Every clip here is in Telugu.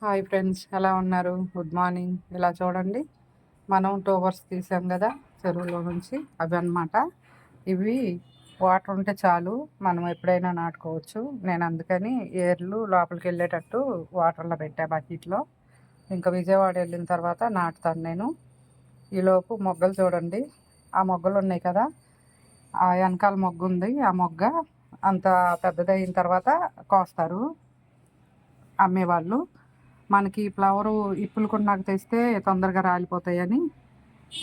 హాయ్ ఫ్రెండ్స్, ఎలా ఉన్నారు? Good morning. ఇలా చూడండి, మనం టోవర్స్ తీసాం కదా చెరువులో నుంచి, అవి అన్నమాట. ఇవి వాటర్ ఉంటే చాలు, మనం ఎప్పుడైనా నాటుకోవచ్చు. నేను అందుకని ఏర్లు లోపలికి వెళ్ళేటట్టు వాటర్లో పెట్టా బకెట్లో. ఇంకా విజయవాడ వెళ్ళిన తర్వాత నాటుతాను నేను. ఈలోపు మొగ్గలు చూడండి, ఆ మొగ్గలు ఉన్నాయి కదా, ఆ వెనకాల మొగ్గు ఉంది. ఆ మొగ్గ అంత పెద్దదైన తర్వాత కోస్తారు అమ్మేవాళ్ళు. మనకి ఫ్లవరు ఇప్పులుకున్నాక తెస్తే తొందరగా రాలిపోతాయని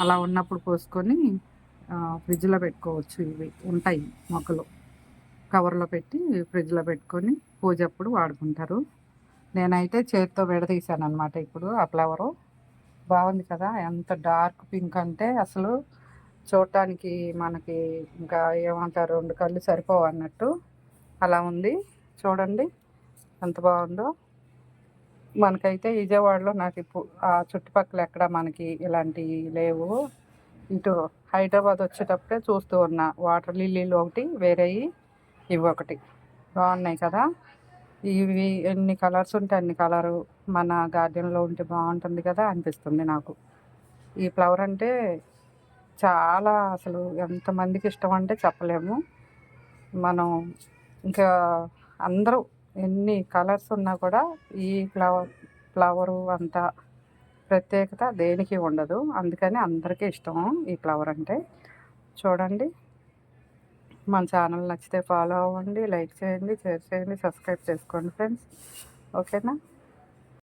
అలా ఉన్నప్పుడు కోసుకొని ఫ్రిడ్జ్లో పెట్టుకోవచ్చు. ఇవి ఉంటాయి మొక్కలు, కవర్లో పెట్టి ఫ్రిడ్జ్లో పెట్టుకొని పూజ అప్పుడు వాడుకుంటారు. నేనైతే చేతితో విడదీశాను అనమాట. ఇప్పుడు ఆ ఫ్లవరు బాగుంది కదా, ఎంత డార్క్ పింక్ అంటే అసలు చూడటానికి మనకి ఇంకా ఏమంటారు, రెండు కళ్ళు సరిపోవు అన్నట్టు అలా ఉంది. చూడండి ఎంత బాగుందో. మనకైతే విజయవాడలో నాకు ఇప్పుడు ఆ చుట్టుపక్కల ఎక్కడ మనకి ఇలాంటివి లేవు. ఇటు హైదరాబాద్ వచ్చేటప్పుడే చూస్తూ ఉన్నా, వాటర్ లిల్లీలు ఒకటి వేరేవి, ఇవి ఒకటి బాగున్నాయి కదా. ఇవి ఎన్ని కలర్స్ ఉంటే అన్ని కలరు మన గార్డెన్లో ఉంటే బాగుంటుంది కదా అనిపిస్తుంది నాకు. ఈ ఫ్లవర్ అంటే చాలా, అసలు ఎంతమందికి ఇష్టం అంటే చెప్పలేము. మనం ఇంకా అందరూ ఎన్ని కలర్స్ ఉన్నా కూడా ఈ ఫ్లవరు అంత ప్రత్యేకత దేనికి ఉండదు. అందుకని అందరికీ ఇష్టం ఈ ఫ్లవర్ అంటే. చూడండి, మన ఛానల్ నచ్చితే ఫాలో అవ్వండి, లైక్ చేయండి, షేర్ చేయండి, సబ్స్క్రైబ్ చేసుకోండి ఫ్రెండ్స్. ఓకేనా?